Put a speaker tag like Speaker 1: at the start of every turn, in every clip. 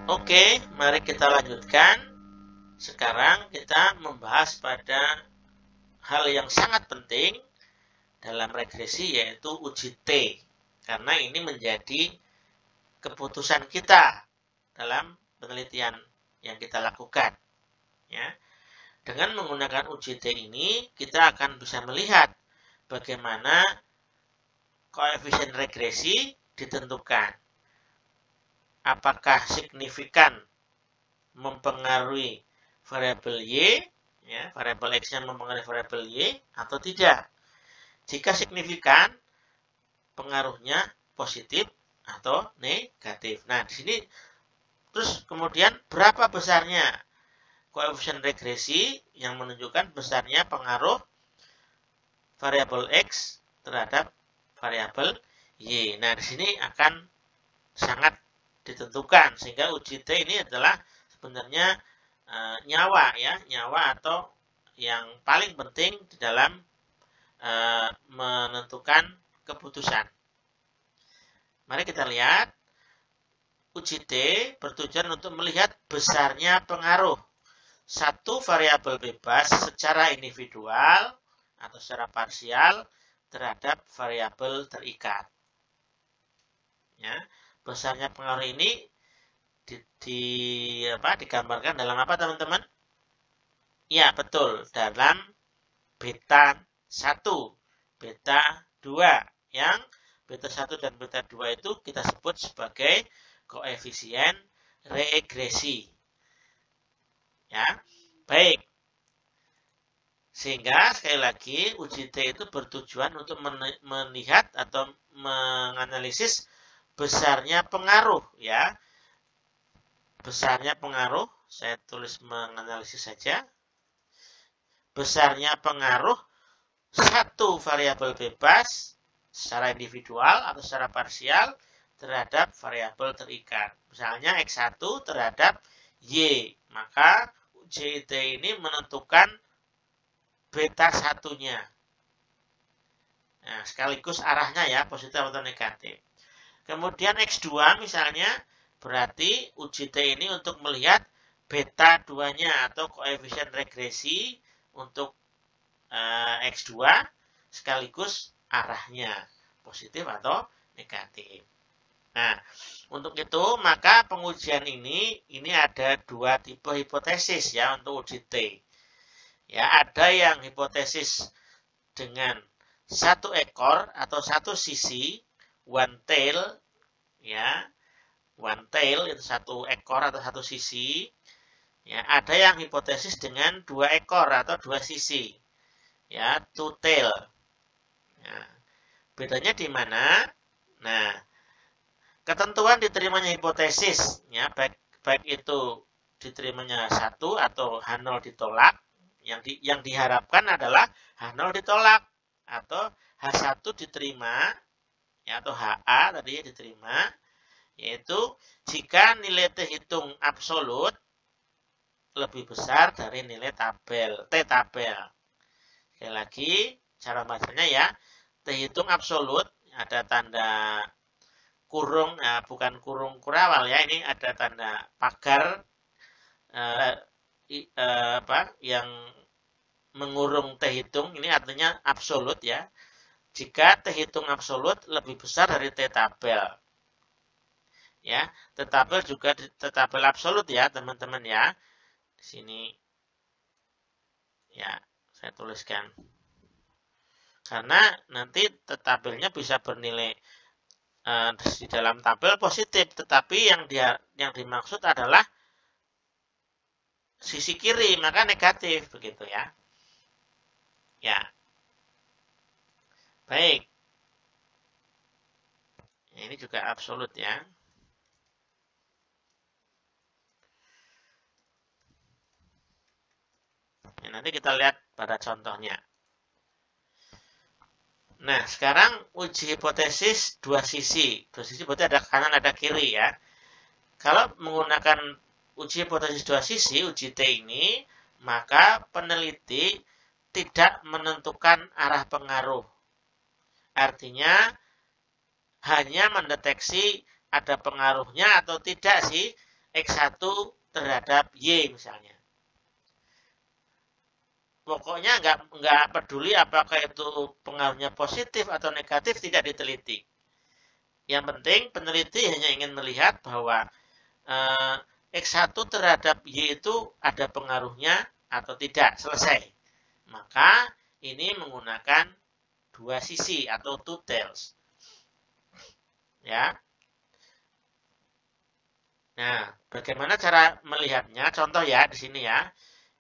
Speaker 1: Oke, mari kita lanjutkan. Sekarang kita membahas pada hal yang sangat penting dalam regresi, yaitu uji T. Karena ini menjadi keputusan kita dalam penelitian yang kita lakukan. Ya. Dengan menggunakan uji T ini, kita akan bisa melihat bagaimana koefisien regresi ditentukan. Apakah signifikan mempengaruhi variabel Y, ya, variabel X-nya mempengaruhi variabel Y atau tidak. Jika signifikan, pengaruhnya positif atau negatif. Nah, di sini terus kemudian berapa besarnya koefisien regresi yang menunjukkan besarnya pengaruh variabel X terhadap variabel Y. Nah, di sini akan sangat ditentukan, sehingga uji T ini adalah sebenarnya nyawa atau yang paling penting di dalam menentukan keputusan. Mari kita lihat. Uji T bertujuan untuk melihat besarnya pengaruh satu variabel bebas secara individual atau secara parsial terhadap variabel terikat. Ya, besarnya pengaruh ini digambarkan dalam apa, teman-teman? Ya, betul, dalam beta 1, beta 2. Yang beta 1 dan beta 2 itu kita sebut sebagai koefisien regresi. Ya, baik. Sehingga sekali lagi uji T itu bertujuan untuk melihat atau menganalisis besarnya pengaruh, ya. Besarnya pengaruh, saya tulis menganalisis saja. Besarnya pengaruh satu variabel bebas secara individual atau secara parsial terhadap variabel terikat. Misalnya X1 terhadap Y. Maka uji T ini menentukan beta 1-nya. Nah, sekaligus arahnya ya, positif atau negatif. Kemudian X2 misalnya, berarti uji T ini untuk melihat beta 2-nya atau koefisien regresi untuk X2 sekaligus arahnya, positif atau negatif. Nah, untuk itu maka pengujian ini ada dua tipe hipotesis ya untuk uji T. Ya, ada yang hipotesis dengan satu ekor atau satu sisi, one tail, ya, one tail itu satu ekor atau satu sisi. Ya, ada yang hipotesis dengan dua ekor atau dua sisi, ya, two tail. Ya, bedanya di mana? Nah, ketentuan diterimanya hipotesis, ya, baik itu diterimanya 1 atau H0 ditolak. Yang diharapkan adalah H0 ditolak atau H1 diterima, ya, atau HA tadi diterima, yaitu jika nilai T hitung absolut lebih besar dari nilai tabel, T tabel. Sekali lagi, cara bacanya ya, T hitung absolut, ada tanda kurung, nah bukan kurung kurawal ya, ini ada tanda pagar yang mengurung T hitung, ini artinya absolut ya. Jika T hitung absolut lebih besar dari T tabel. Ya, T tabel juga T tabel absolut ya, teman-teman ya. Di sini ya, saya tuliskan. Karena nanti T tabelnya bisa bernilai di dalam tabel positif, tetapi yang dimaksud adalah sisi kiri, maka negatif begitu ya. Ya. Baik. Ini juga absolut ya. Nanti kita lihat pada contohnya. Nah, sekarang uji hipotesis dua sisi. Dua sisi berarti ada kanan, ada kiri ya. Kalau menggunakan uji hipotesis dua sisi, uji T ini, maka peneliti tidak menentukan arah pengaruh. Artinya, hanya mendeteksi ada pengaruhnya atau tidak si X1 terhadap Y misalnya. Pokoknya nggak peduli apakah itu pengaruhnya positif atau negatif, tidak diteliti. Yang penting peneliti hanya ingin melihat bahwa X1 terhadap Y itu ada pengaruhnya atau tidak, selesai. Maka ini menggunakan dua sisi atau two tails. Ya. Nah, bagaimana cara melihatnya? Contoh ya di sini ya.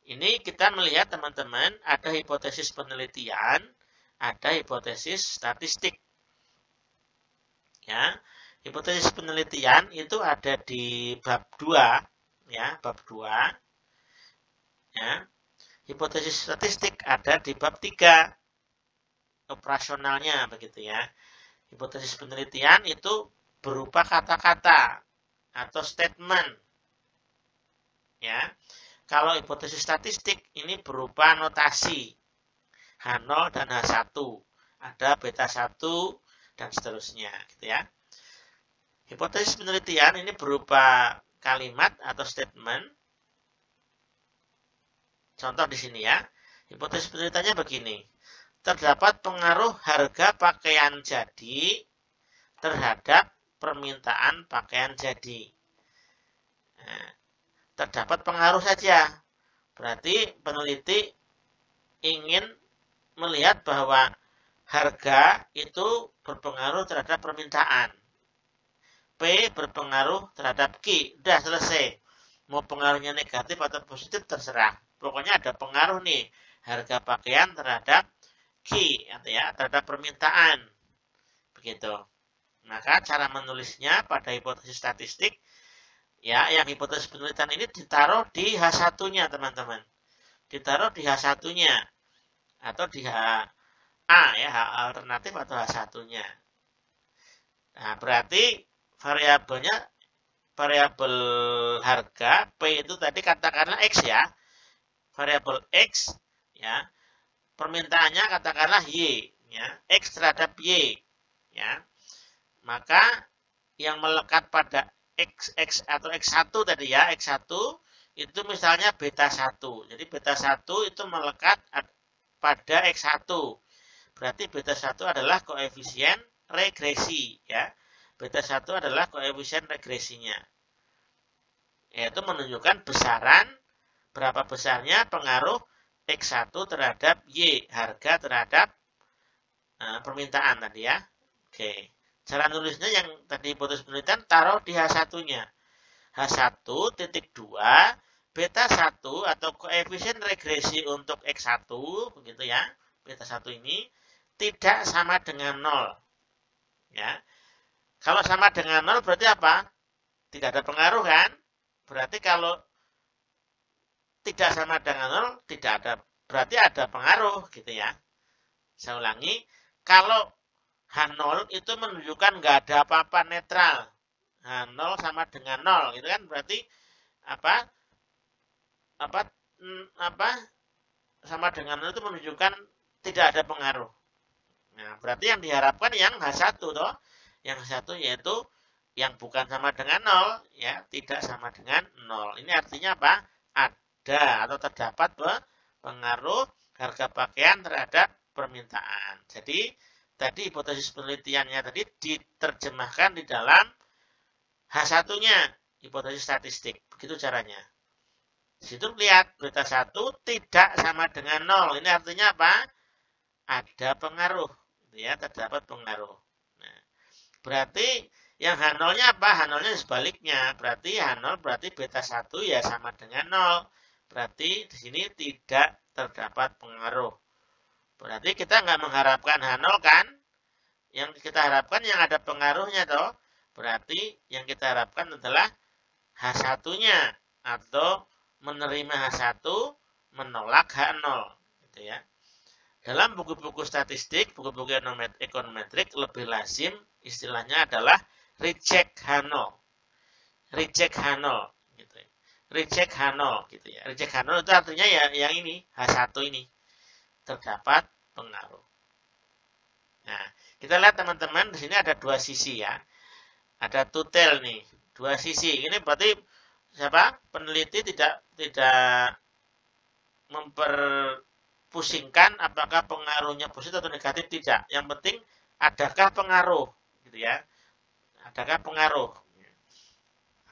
Speaker 1: Ini kita melihat teman-teman ada hipotesis penelitian, ada hipotesis statistik. Ya, hipotesis penelitian itu ada di bab 2, ya, bab 2. Ya. Hipotesis statistik ada di bab 3, operasionalnya begitu ya. Hipotesis penelitian itu berupa kata-kata atau statement. Ya. Kalau hipotesis statistik ini berupa notasi H0 dan H1. Ada beta 1 dan seterusnya gitu ya. Hipotesis penelitian ini berupa kalimat atau statement. Contoh di sini ya. Hipotesis penelitiannya begini. Terdapat pengaruh harga pakaian jadi terhadap permintaan pakaian jadi. Nah, terdapat pengaruh saja. Berarti peneliti ingin melihat bahwa harga itu berpengaruh terhadap permintaan. P berpengaruh terhadap Q. Udah selesai. Mau pengaruhnya negatif atau positif terserah. Pokoknya ada pengaruh nih. Harga pakaian terhadap Q. Ya, terhadap permintaan. Begitu. Maka cara menulisnya pada hipotesis statistik, ya, yang hipotesis penelitian ini ditaruh di H1-nya, teman-teman. Ditaruh di H1-nya. Atau di HA, ya, H alternatif atau H1-nya. Nah, berarti variabelnya, variabel harga, P itu tadi katakanlah X ya. Variabel X, ya. Permintaannya katakanlah Y, ya. X terhadap Y, ya. Maka yang melekat pada X atau X1 tadi ya, X1 itu misalnya beta 1. Jadi beta 1 itu melekat pada X1. Berarti beta 1 adalah koefisien regresi ya. Beta 1 adalah koefisien regresinya. Yaitu menunjukkan besaran, berapa besarnya pengaruh X1 terhadap Y, harga terhadap permintaan tadi ya. Oke. Cara nulisnya yang tadi hipotesis penelitian taruh di H1-nya. H1.2 beta 1 atau koefisien regresi untuk X1 begitu ya. Beta 1 ini tidak sama dengan 0. Ya. Kalau sama dengan 0 berarti apa? Tidak ada pengaruh kan? Berarti kalau tidak sama dengan 0 tidak ada, berarti ada pengaruh gitu ya. Saya ulangi, kalau H0 itu menunjukkan nggak ada apa-apa, netral. H0 sama dengan 0 gitu kan, berarti apa sama dengan 0 itu menunjukkan tidak ada pengaruh. Nah, berarti yang diharapkan yang H1 toh. Yang H1 yaitu yang bukan sama dengan 0 ya, tidak sama dengan 0. Ini artinya apa? Ada atau terdapat pengaruh harga pakaian terhadap permintaan. Jadi tadi hipotesis penelitiannya tadi diterjemahkan di dalam H1-nya, hipotesis statistik. Begitu caranya. Di situ lihat beta 1 tidak sama dengan 0. Ini artinya apa? Ada pengaruh. Ya, terdapat pengaruh. Nah, berarti yang H0-nya apa? H0-nya sebaliknya. Berarti H0 berarti beta 1 ya sama dengan 0. Berarti di sini tidak terdapat pengaruh. Berarti kita nggak mengharapkan H0 kan? Yang kita harapkan yang ada pengaruhnya toh. Berarti yang kita harapkan adalah H1-nya atau menerima H1 menolak H0 gitu ya. Dalam buku-buku statistik, buku-buku ekonometrik lebih lazim istilahnya adalah reject H0. Reject H0 gitu ya. Reject H0 gitu ya. Reject H0 itu artinya ya yang ini, H1 ini terdapat pengaruh. Nah, kita lihat teman-teman di sini ada dua sisi ya. Ada tutel nih, dua sisi. Ini berarti peneliti tidak memperpusingkan apakah pengaruhnya positif atau negatif, tidak. Yang penting adakah pengaruh, gitu ya. Adakah pengaruh?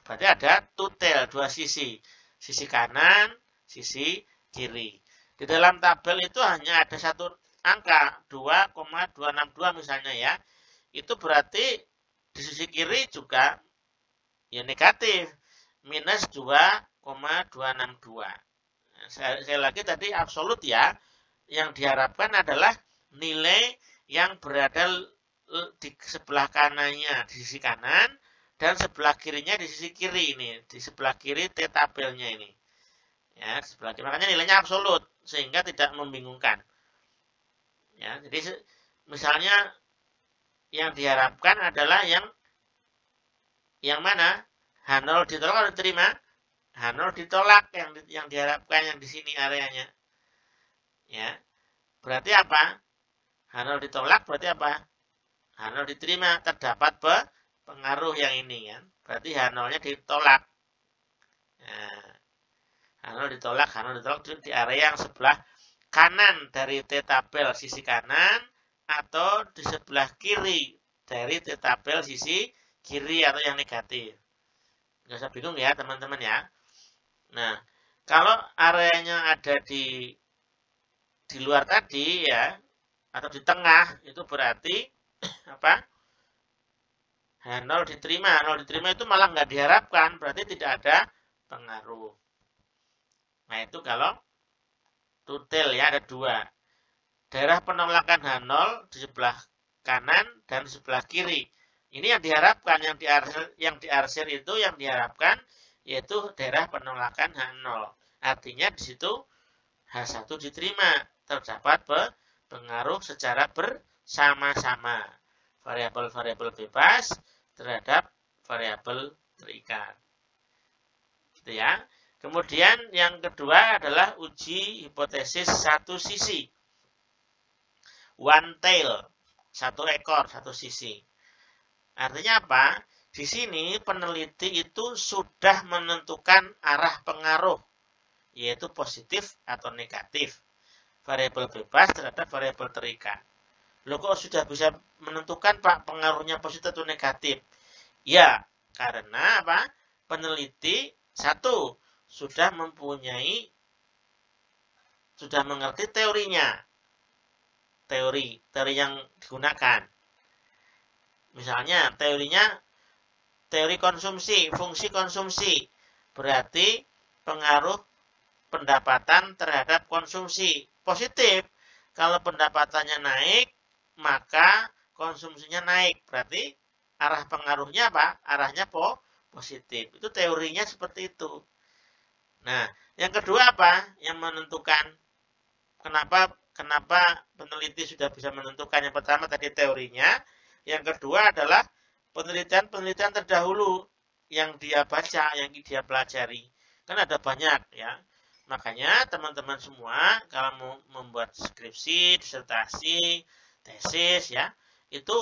Speaker 1: Berarti ada two tail, dua sisi. Sisi kanan, sisi kiri. Di dalam tabel itu hanya ada satu angka, 2,262 misalnya ya. Itu berarti di sisi kiri juga ya negatif, minus 2,262. Sekali lagi tadi absolut ya. Yang diharapkan adalah nilai yang berada di sebelah kanannya di sisi kanan dan sebelah kirinya di sisi kiri ini, di sebelah kiri T tabelnya ini. Ya, sebelah kiri. Makanya nilainya absolut sehingga tidak membingungkan. Ya, jadi misalnya yang diharapkan adalah yang mana? H0 ditolak atau diterima? H0 ditolak yang diharapkan yang di sini areanya. Ya. Berarti apa? H0 ditolak berarti apa? H0 diterima, terdapat pengaruh yang ini kan. Berarti H0-nya ditolak. Nah, H0 ditolak di area yang sebelah kanan dari T tabel sisi kanan atau di sebelah kiri dari T tabel sisi kiri atau yang negatif. Nggak usah bingung ya teman-teman ya. Nah, kalau areanya ada di luar tadi ya, atau di tengah, itu berarti apa? H0 diterima. H0 diterima itu malah nggak diharapkan, berarti tidak ada pengaruh. Nah, itu kalau total ya ada dua. Daerah penolakan H0 di sebelah kanan dan di sebelah kiri. Ini yang diharapkan, yang diarsir itu yang diharapkan yaitu daerah penolakan H0. Artinya di situ H1 diterima, terdapat pengaruh secara bersama-sama. Variabel-variabel bebas terhadap variabel terikat. Gitu ya. Kemudian yang kedua adalah uji hipotesis satu sisi. One tail, satu ekor, satu sisi. Artinya apa? Di sini peneliti itu sudah menentukan arah pengaruh, yaitu positif atau negatif. Variabel bebas terhadap variabel terikat. Loh kok sudah bisa menentukan Pak pengaruhnya positif atau negatif? Ya, karena apa? Peneliti satu sudah mengerti teorinya. Teori yang digunakan. Misalnya teori konsumsi, fungsi konsumsi. Berarti pengaruh pendapatan terhadap konsumsi. Positif. Kalau pendapatannya naik, maka konsumsinya naik. Berarti arah pengaruhnya apa? Arahnya positif. Itu teorinya seperti itu. Nah, yang kedua apa? Yang menentukan kenapa peneliti sudah bisa menentukan. Yang pertama tadi teorinya. Yang kedua adalah penelitian terdahulu yang dia baca, yang dia pelajari. Kan ada banyak ya. Makanya teman-teman semua kalau mau membuat skripsi, disertasi, tesis ya, itu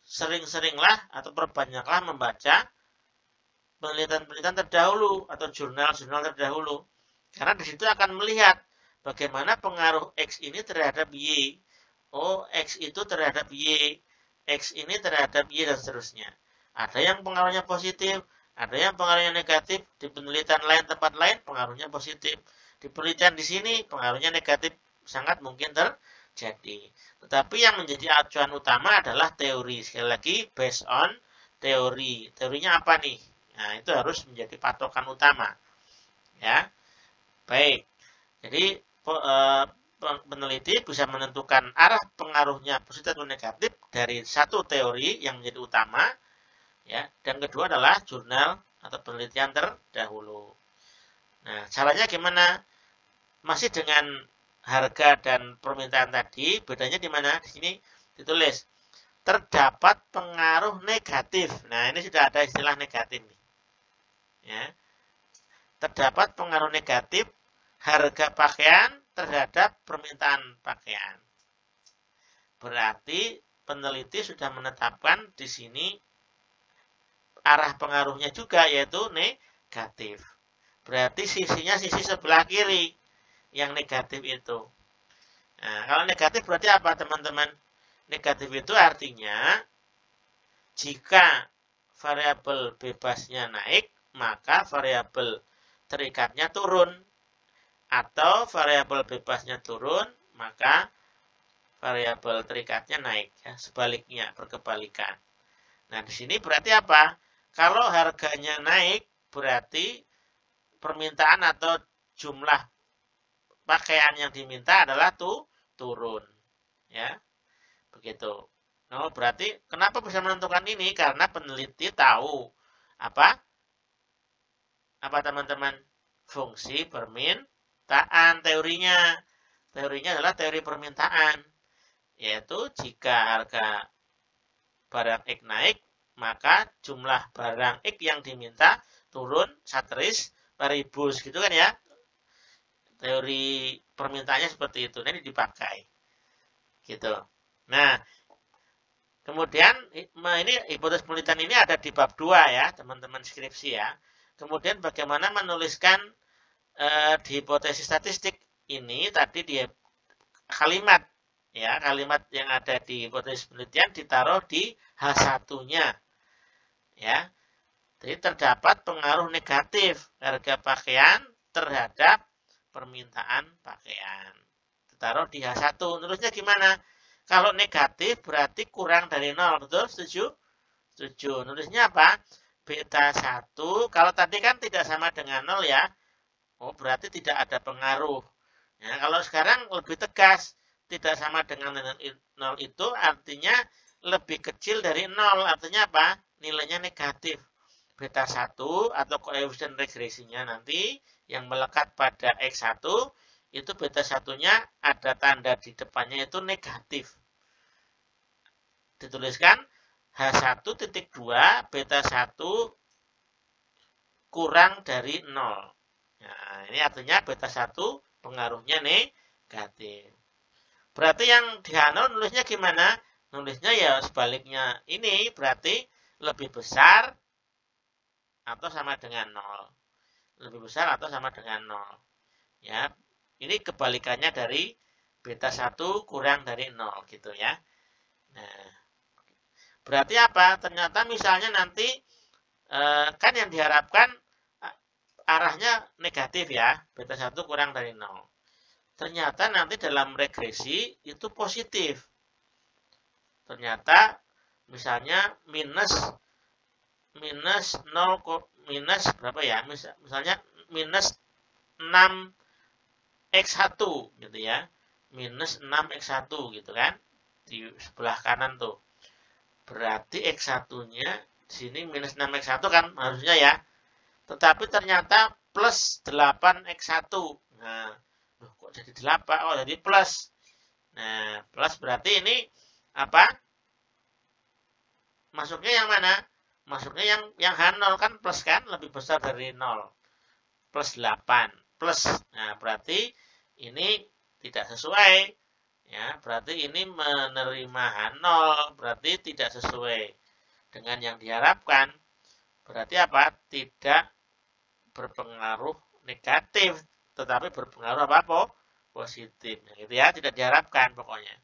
Speaker 1: sering-seringlah atau perbanyaklah membaca penelitian-penelitian terdahulu atau jurnal-jurnal terdahulu. Karena di situ akan melihat bagaimana pengaruh X ini terhadap Y. Oh, X itu terhadap Y. X ini terhadap Y dan seterusnya. Ada yang pengaruhnya positif, ada yang pengaruhnya negatif. Di penelitian lain, tempat lain, pengaruhnya positif. Di penelitian di sini, pengaruhnya negatif sangat mungkin terjadi. Tetapi yang menjadi acuan utama adalah teori. Sekali lagi, based on teori. Teorinya apa nih? Nah, itu harus menjadi patokan utama. Ya, baik. Jadi, peneliti bisa menentukan arah pengaruhnya positif atau negatif dari satu teori yang menjadi utama, ya. Dan kedua adalah jurnal atau penelitian terdahulu. Nah, caranya gimana? Masih dengan harga dan permintaan tadi, bedanya di mana? Di sini ditulis terdapat pengaruh negatif. Nah, ini sudah ada istilah negatif nih. Ya. Terdapat pengaruh negatif harga pakaian terhadap permintaan pakaian. Berarti peneliti sudah menetapkan di sini arah pengaruhnya juga yaitu negatif. Berarti sisinya sisi sebelah kiri yang negatif itu. Nah, kalau negatif berarti apa teman-teman? Negatif itu artinya jika variabel bebasnya naik, maka variabel terikatnya turun. Atau variabel bebasnya turun, maka variabel terikatnya naik. Ya, sebaliknya, berkebalikan. Nah, di sini berarti apa? Kalau harganya naik, berarti permintaan atau jumlah pakaian yang diminta adalah turun. Ya, begitu. Oh, berarti kenapa bisa menentukan ini? Karena peneliti tahu apa? Apa teman-teman? Fungsi permintaan teorinya. Teorinya adalah teori permintaan. Yaitu jika harga barang X naik, maka jumlah barang X yang diminta turun sateris paribus gitu kan ya. Teori permintaannya seperti itu. Nah, ini dipakai. Gitu. Nah, kemudian ini hipotesis penelitian ini ada di bab 2 ya, teman-teman skripsi ya. Kemudian bagaimana menuliskan di hipotesis statistik ini tadi di kalimat ya, kalimat yang ada di hipotesis penelitian ditaruh di H1-nya. Ya. Jadi terdapat pengaruh negatif harga pakaian terhadap permintaan pakaian. Ditaruh di H1. Nulisnya gimana? Kalau negatif berarti kurang dari 0, betul? Setuju? Setuju. Nulisnya apa? Beta 1, kalau tadi kan tidak sama dengan 0 ya. Oh, berarti tidak ada pengaruh. Ya, kalau sekarang lebih tegas, tidak sama dengan 0 itu artinya lebih kecil dari 0. Artinya apa? Nilainya negatif. Beta 1 atau koefisien regresinya nanti yang melekat pada X1 itu beta 1-nya ada tanda di depannya itu negatif. Dituliskan H1.2 beta 1 kurang dari 0. Nah, ini artinya beta 1 pengaruhnya negatif. Berarti yang di H0 nulisnya gimana? Nulisnya ya sebaliknya. Ini berarti lebih besar atau sama dengan 0. Lebih besar atau sama dengan 0. Ya, ini kebalikannya dari beta 1 kurang dari 0 gitu ya. Nah, berarti apa? Ternyata misalnya nanti kan yang diharapkan arahnya negatif ya, beta 1 kurang dari 0. Ternyata nanti dalam regresi itu positif. Ternyata misalnya minus 0 minus berapa ya? Misalnya minus 6x1 gitu ya. Minus 6x1 gitu kan. Di sebelah kanan tuh. Berarti x1-nya di sini minus 6x1 kan harusnya ya. Tetapi ternyata plus 8x1. Nah, kok jadi 8? Oh, jadi plus. Nah, plus berarti ini apa? Masuknya yang mana? Masuknya yang H0 kan plus kan? Lebih besar dari 0. Plus 8. Plus. Nah, berarti ini tidak sesuai. Ya, berarti ini menerima H0. Berarti tidak sesuai dengan yang diharapkan. Berarti apa? Tidak berpengaruh negatif. Tetapi berpengaruh apa? Positif. Gitu ya, tidak diharapkan pokoknya.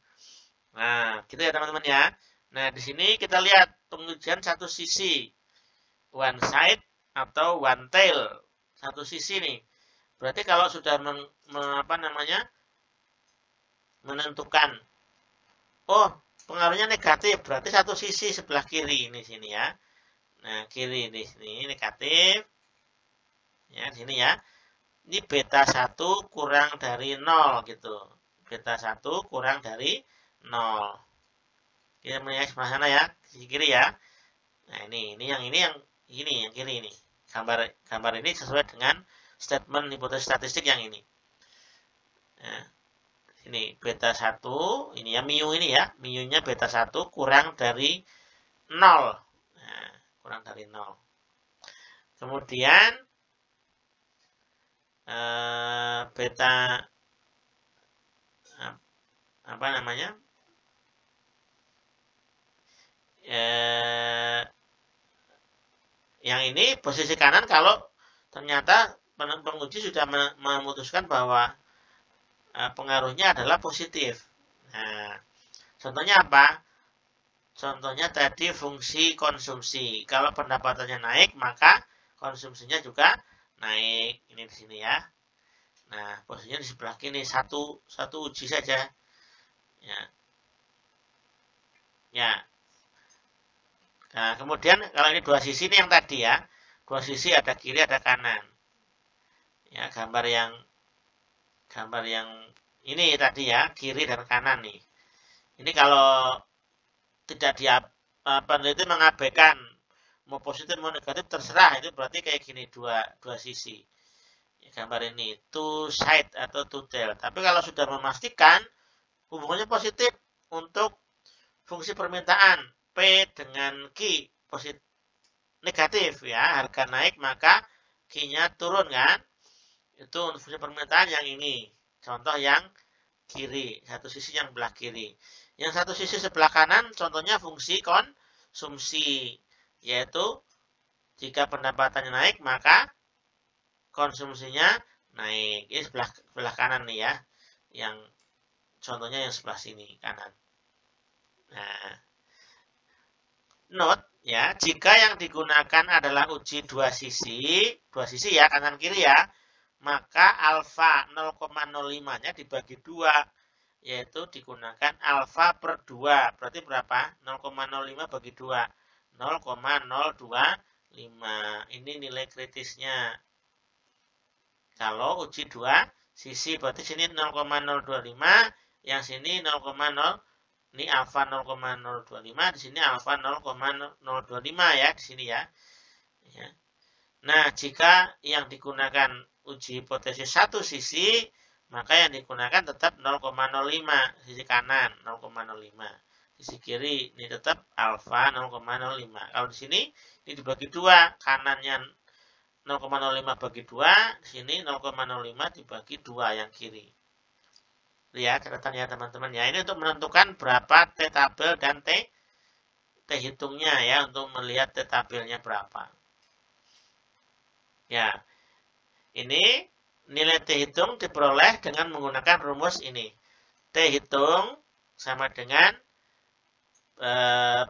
Speaker 1: Nah, gitu ya teman-teman ya. Nah, di sini kita lihat pengujian satu sisi. One side atau one tail. Satu sisi nih. Berarti kalau sudah menentukan, oh pengaruhnya negatif, berarti satu sisi sebelah kiri ini sini ya. Nah, kiri di sini negatif. Ya, di sini ya. Ini beta 1 kurang dari 0 gitu. Beta 1 kurang dari 0. Kita melihat sebelah sana ya, sisi kiri ya. Nah, ini yang kiri ini. Gambar ini sesuai dengan statement hipotesis statistik yang ini. Nah, ini beta 1, ini ya mu ini ya. Mu-nya beta 1 kurang dari 0. Nah, kurang dari 0. Kemudian beta apa namanya? Yang ini posisi kanan kalau ternyata penguji sudah memutuskan bahwa pengaruhnya adalah positif. Nah, contohnya apa? Contohnya tadi fungsi konsumsi. Kalau pendapatannya naik, maka konsumsinya juga naik. Ini di sini ya. Nah, posisinya di sebelah kiri, satu uji saja. Ya. Ya. Nah, kemudian kalau ini dua sisi ini yang tadi ya. Dua sisi ada kiri, ada kanan. Ya, gambar yang ini tadi ya, kiri dan kanan nih. Ini kalau tidak peneliti mengabaikan mau positif mau negatif terserah, itu berarti kayak gini dua sisi. Gambar ini two side atau two tail. Tapi kalau sudah memastikan hubungannya positif untuk fungsi permintaan P dengan Q positif negatif ya, harga naik maka Q-nya turun kan. Itu untuk fungsi permintaan yang ini. Contoh yang kiri, satu sisi yang belah kiri. Yang satu sisi sebelah kanan contohnya fungsi konsumsi, yaitu jika pendapatannya naik maka konsumsinya naik. Ini sebelah kanan nih ya. Yang contohnya yang sebelah sini kanan. Nah, note ya, jika yang digunakan adalah uji dua sisi ya kanan kiri ya, maka alfa 0,05-nya dibagi 2, yaitu digunakan alfa per 2. Berarti berapa? 0,05 bagi 2. 0,025. Ini nilai kritisnya. Kalau uji dua sisi, berarti sini 0,025, yang sini 0,0, ini alfa 0,025, di sini alfa 0,025 ya, di sini ya. Nah, jika yang digunakan uji hipotesis satu sisi, maka yang digunakan tetap 0,05, sisi kanan 0,05. Sisi kiri ini tetap alfa 0,05. Kalau di sini ini dibagi 2, kanannya 0,05 bagi 2, di sini 0,05 dibagi 2 yang kiri. Lihat catatannya teman-teman ya. Ini untuk menentukan berapa T tabel dan T hitungnya ya, untuk melihat T tabelnya berapa. Ya. Ini nilai T hitung diperoleh dengan menggunakan rumus ini. T hitung sama dengan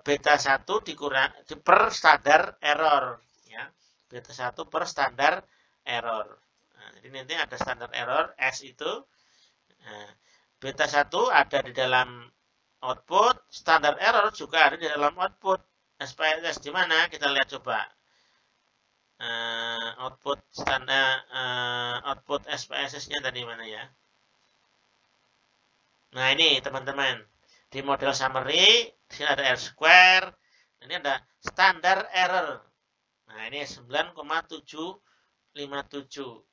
Speaker 1: beta 1 dikurang per standar error ya. Beta 1 per standar error. Nah, jadi nanti ada standar error S itu. Nah, beta 1 ada di dalam output, standar error juga ada di dalam output. SPSS di mana? Kita lihat coba. Output standar output SPSS-nya tadi mana ya? Nah, ini teman-teman. Di model summary, di sini ada R square. Ini ada standar error. Nah, ini 9,757.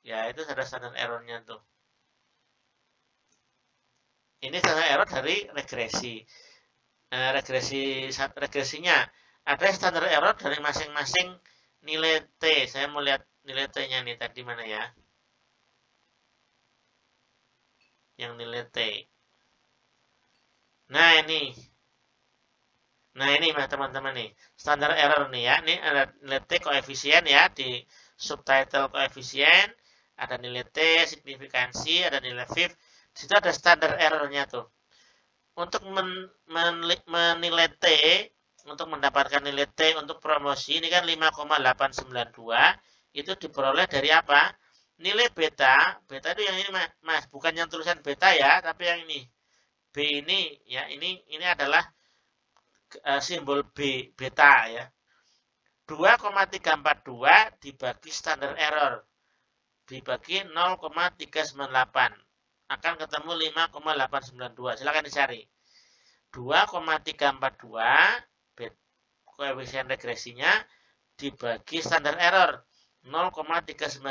Speaker 1: Ya, itu ada standar errornya tuh. Ini standar error dari regresi. Regresinya ada standar error dari masing-masing nilai T. Saya mau lihat nilai T-nya nih tadi mana ya? Yang nilai T. Nah, ini teman-teman nih. Standar error nih ya. Ini ada nilai T koefisien ya. Di subtitle koefisien. Ada nilai T, signifikansi, ada nilai VIF. Di situ ada standar errornya tuh. Untuk menilai T, untuk mendapatkan nilai T untuk promosi, ini kan 5,892. Itu diperoleh dari apa? Nilai beta. Beta itu yang ini mas. Bukan yang tulisan beta ya. Tapi yang ini. B ini ya, ini adalah simbol B beta ya. 2,342 dibagi standar error dibagi 0,398 akan ketemu 5,892. Silakan dicari. 2,342 koefisien regresinya dibagi standar error 0,398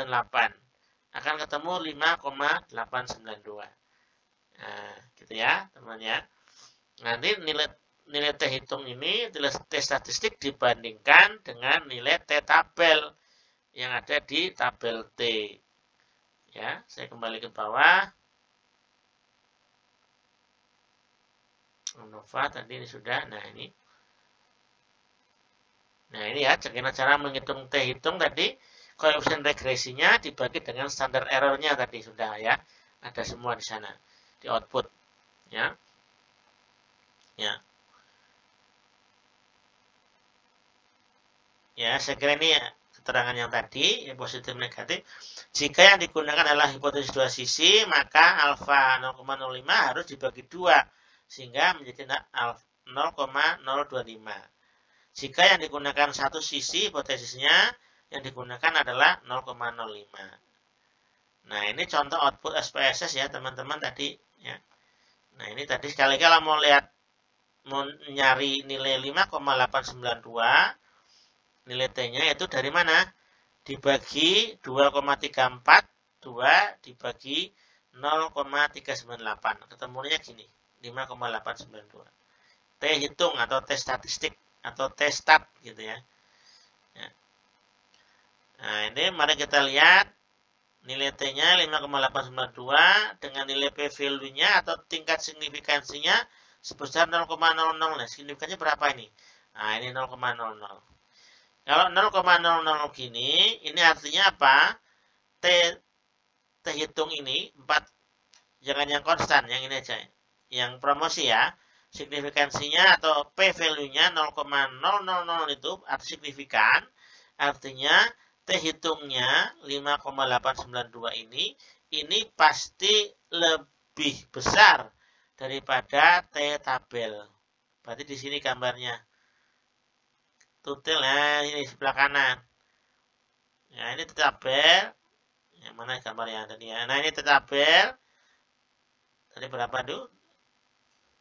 Speaker 1: akan ketemu 5,892. Nah, gitu ya, teman-teman ya. Nanti nilai T hitung ini, nilai T statistik dibandingkan dengan nilai T tabel yang ada di tabel T. Ya, saya kembali ke bawah. Nova tadi ini sudah. Nah, ini ya, cara menghitung T hitung tadi. koefisien regresinya dibagi dengan standar errornya tadi sudah ya. Ada semua di sana di output ya. Ya. Ya, saya kira ini keterangan yang tadi, ya, positif negatif. Jika yang digunakan adalah hipotesis dua sisi, maka alfa 0,05 harus dibagi 2 sehingga menjadi 0,025. Jika yang digunakan satu sisi hipotesisnya, yang digunakan adalah 0,05. Nah, ini contoh output SPSS ya, teman-teman tadi ya. Nah, ini tadi sekali kalau mau nyari nilai 5,892, nilai T-nya itu dari mana? Dibagi 2,34, 2 dibagi 0,398. Ketemunya gini, 5,892. T hitung atau T statistik atau T stat gitu ya. Nah, ini mari kita lihat nilai T-nya 5,892 dengan nilai p-value-nya atau tingkat signifikansinya sebesar 0,00. Nah, signifikannya berapa ini? Nah, ini 0,00. Kalau 0,00 gini, ini artinya apa? T hitung ini 4, jangan yang konstan, yang ini aja. Yang promosi ya. Signifikansinya atau p-value-nya 0,000 itu arti signifikan. Artinya T hitungnya 5,892 ini pasti lebih besar daripada T tabel. Berarti di sini gambarnya. Tutil, nah ini sebelah kanan. Ya, ini T tabel. Yang mana gambarnya tadi ya? Nah, ini T tabel. Tadi berapa tuh?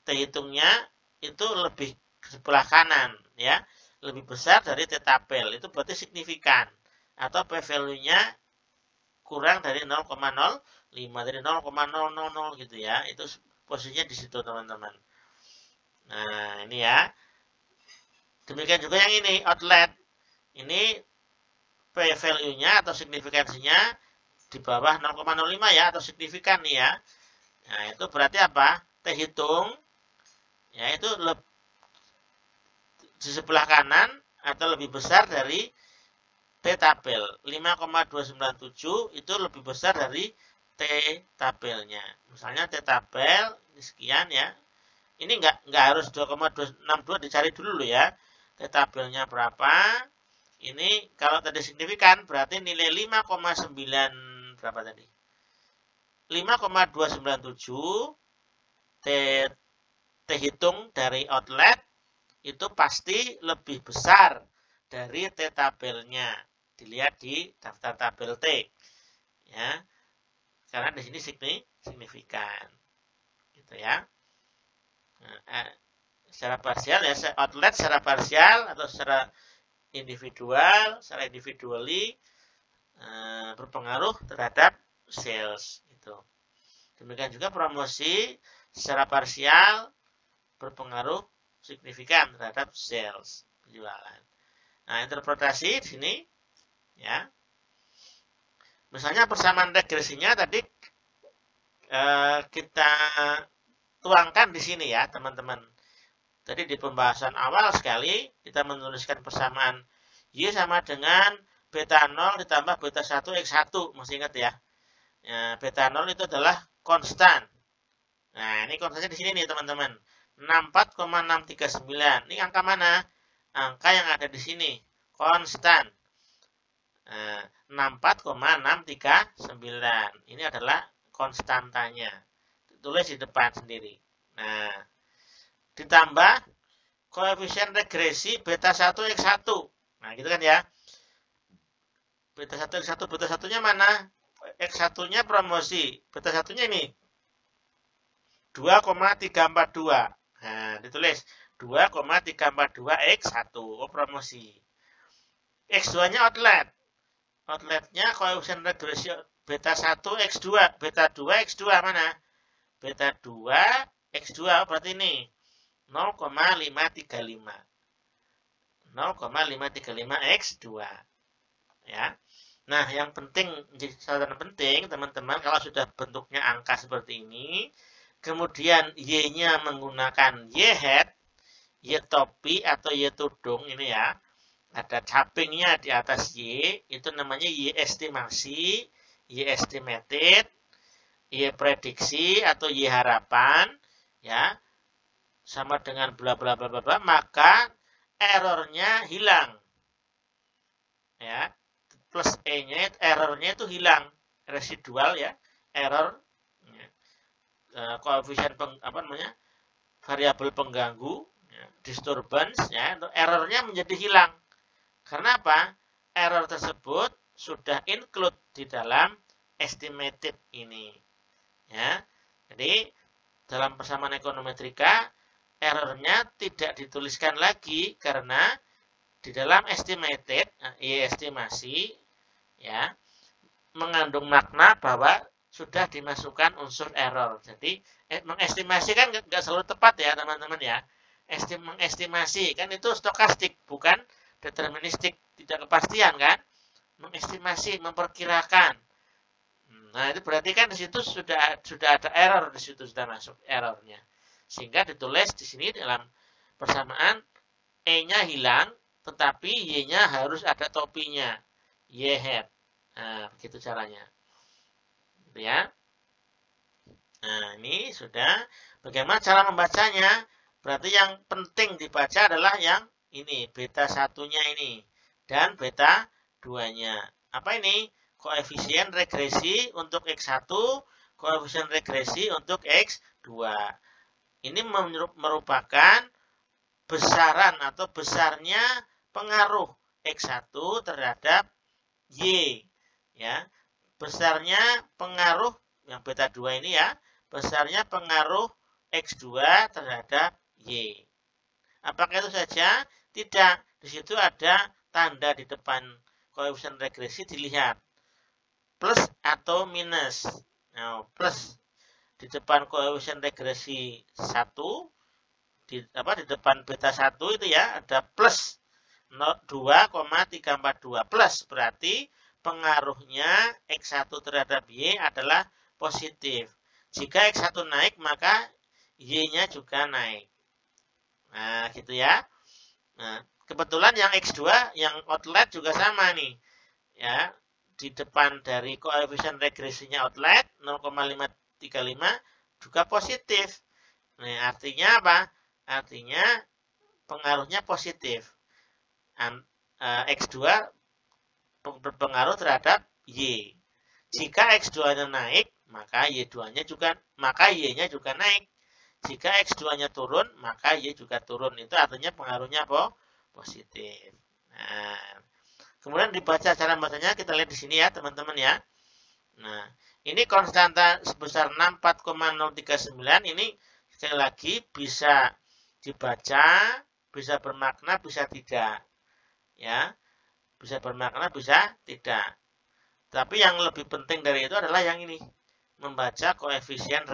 Speaker 1: T hitungnya itu lebih sebelah kanan ya. Lebih besar dari T tabel. Itu berarti signifikan. Atau p-value-nya kurang dari 0,05 dari 0,000 gitu ya. Itu posisinya di situ teman-teman. Nah, ini ya. Demikian juga yang ini outlet. Ini p-value-nya atau signifikansinya di bawah 0,05 ya atau signifikan nih ya. Nah, itu berarti apa? T hitung ya itu di sebelah kanan atau lebih besar dari T tabel. 5,297 itu lebih besar dari T tabelnya. Misalnya T tabel sekian ya. Ini nggak harus 2,262 dicari dulu ya. T tabelnya berapa? Ini kalau tadi signifikan berarti nilai 5,9 berapa tadi? 5,297 T hitung dari outlet itu pasti lebih besar dari T tabelnya. Dilihat di daftar tabel T. Ya. Karena di sini signifikan. Gitu ya. Nah, secara parsial ya outlet secara parsial atau secara individually berpengaruh terhadap sales itu. Demikian juga promosi secara parsial berpengaruh signifikan terhadap sales penjualan. Nah, interpretasi di sini ya. Misalnya persamaan regresinya tadi kita tuangkan di sini ya, teman-teman. Tadi di pembahasan awal sekali kita menuliskan persamaan Y sama dengan beta 0 ditambah beta 1 X1. Masih ingat ya? Beta 0 itu adalah konstan. Nah, ini konstannya di sini nih, teman-teman. 64,639. Ini angka mana? Angka yang ada di sini. Konstan. 64,639. Ini adalah konstantanya. Tulis di depan sendiri. Nah, ditambah koefisien regresi beta 1 X1. Nah, gitu kan ya. Beta 1 X1, beta 1-nya mana? X1-nya promosi. Beta 1-nya ini 2,342. Nah, ditulis 2,342 X1. Oh, promosi. X2-nya outlet. Outletnya koefisien regresi beta 1 X2. Beta 2 X2 mana? Beta 2 X2 berarti ini 0,535. 0,535 X2. Ya. Nah, yang penting, catatan penting, teman-teman, kalau sudah bentuknya angka seperti ini, kemudian Y-nya menggunakan Y head, Y topi atau Y tudung ini ya. ada cappingnya di atas Y, itu namanya Y estimasi, Y estimated, Y prediksi atau Y harapan, ya, sama dengan bla bla bla bla bla, maka errornya hilang, ya, plus E-nya, errornya itu hilang, residual ya, error, koefisien apa namanya, variabel pengganggu, ya, disturbance, ya, errornya menjadi hilang. Karena apa? Error tersebut sudah include di dalam estimated ini. Ya. Jadi dalam persamaan ekonometrika errornya tidak dituliskan lagi karena di dalam estimated, estimasi, ya, mengandung makna bahwa sudah dimasukkan unsur error. Jadi mengestimasi kan nggak selalu tepat ya teman-teman ya. Mengestimasi kan itu stokastik, bukan deterministik, tidak kepastian kan? Mengestimasi, memperkirakan. Nah, itu berarti kan di situ sudah ada error, di situ sudah masuk errornya. Sehingga ditulis di sini dalam persamaan E-nya hilang, tetapi Y-nya harus ada topinya. Y head. Nah, begitu caranya. Ya. Nah, ini sudah. Bagaimana cara membacanya? Berarti yang penting dibaca adalah yang ini, beta satunya ini dan beta 2-nya. Apa ini? Koefisien regresi untuk X1, koefisien regresi untuk X2. Ini merupakan besaran atau besarnya pengaruh X1 terhadap Y. Ya. Besarnya pengaruh yang beta 2 ini ya, besarnya pengaruh X2 terhadap Y. Apakah itu saja? Tidak. Di situ ada tanda di depan koefisien regresi, dilihat. Plus atau minus. Nah, plus di depan koefisien regresi 1, di depan beta 1 itu ya, ada plus 2,342. Plus berarti pengaruhnya X1 terhadap Y adalah positif. Jika X1 naik, maka Y-nya juga naik. Nah, gitu ya. Nah, kebetulan yang X2, yang outlet juga sama nih. Ya, di depan dari koefisien regresinya outlet 0,535 juga positif. Nah, artinya apa? Artinya pengaruhnya positif. X2 berpengaruh terhadap Y. Jika X2-nya naik, maka Y2-nya juga, maka Y-nya juga naik. Jika X2-nya turun, maka Y juga turun. Itu artinya pengaruhnya positif. Nah, kemudian dibaca cara bacanya, kita lihat di sini ya, teman-teman ya. Nah, ini konstanta sebesar 64,039 ini sekali lagi bisa dibaca, bisa bermakna, bisa tidak. Ya, bisa bermakna, bisa tidak. Tapi yang lebih penting dari itu adalah yang ini, membaca koefisien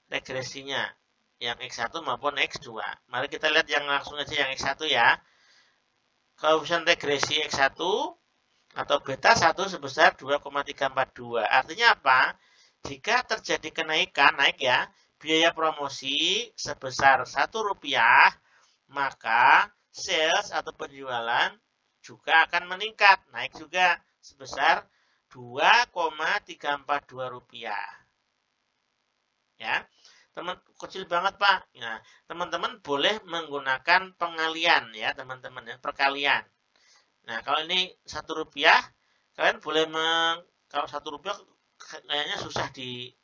Speaker 1: regresinya, yang X1 maupun X2. Mari kita lihat yang langsung aja yang X1 ya. Koefisien regresi X1 atau beta 1 sebesar 2,342. Artinya apa? Jika terjadi kenaikan, naik ya, biaya promosi sebesar Rp1, maka sales atau penjualan juga akan meningkat, naik juga sebesar Rp2,342. Ya, teman kecil banget Pak. Nah, teman-teman boleh menggunakan pengalian ya, teman-teman ya, perkalian. Nah, kalau ini Rp1, kalian boleh kalau Rp1 kayaknya susah di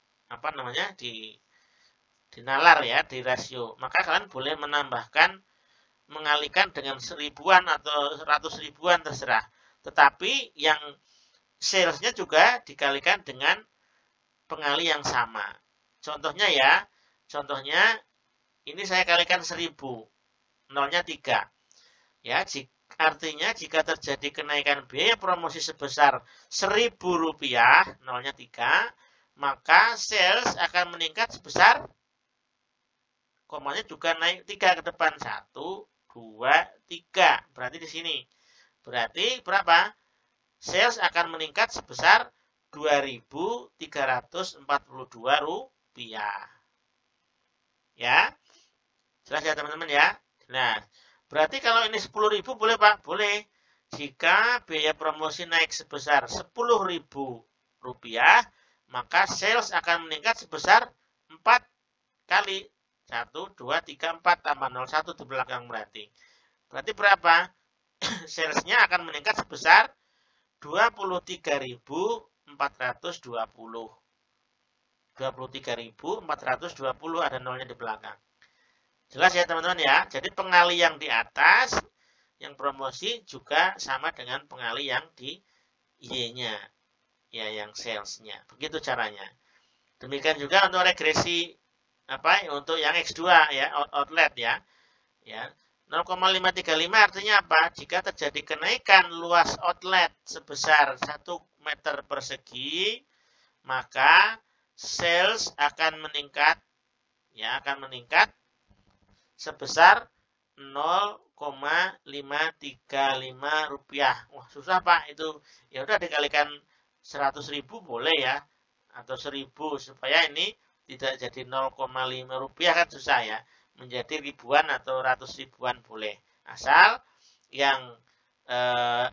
Speaker 1: dinalar ya, di rasio. Maka kalian boleh menambahkan, mengalihkan dengan 1000-an atau 100.000-an terserah. Tetapi yang salesnya juga dikalikan dengan pengali yang sama. Contohnya ya, ini saya kalikan 1000, nolnya 3. Ya, artinya jika terjadi kenaikan biaya promosi sebesar Rp1.000, nolnya 3, maka sales akan meningkat sebesar, komanya juga naik 3 ke depan, 1, 2, 3. Berarti di sini. Berarti berapa? Sales akan meningkat sebesar Rp2.342. Ya. Jelas ya teman-teman ya? Nah, berarti kalau ini 10.000 boleh Pak? Boleh. Jika biaya promosi naik sebesar Rp10.000, maka sales akan meningkat sebesar 4 kali. 1, 2, 3, 4 tambah 01 di belakang berarti. Berarti berapa? Salesnya akan meningkat sebesar 23.420. 23.420 ada nolnya di belakang. Jelas ya teman-teman ya. Jadi pengali yang di atas, yang promosi juga sama dengan pengali yang di Y-nya. Ya, yang salesnya. Begitu caranya. Demikian juga untuk regresi untuk yang X2 ya, outlet ya. Ya. 0,535 artinya apa? Jika terjadi kenaikan luas outlet sebesar 1 meter persegi, maka sales akan meningkat sebesar 0,535 rupiah. Wah, susah Pak itu. Ya udah dikalikan 100.000 boleh ya, atau 1.000 supaya ini tidak jadi 0,5 rupiah kan susah ya. Menjadi ribuan atau ratus ribuan boleh. Asal yang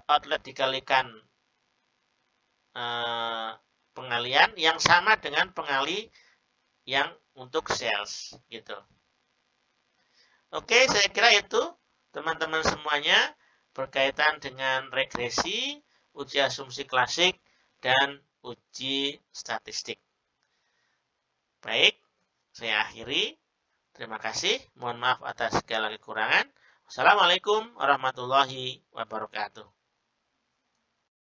Speaker 1: outlet dikalikan pengalian yang sama dengan pengali yang untuk sales gitu. Oke, saya kira itu teman-teman semuanya berkaitan dengan regresi, uji asumsi klasik, dan uji statistik. Baik, saya akhiri. Terima kasih. Mohon maaf atas segala kekurangan. Wassalamualaikum warahmatullahi wabarakatuh.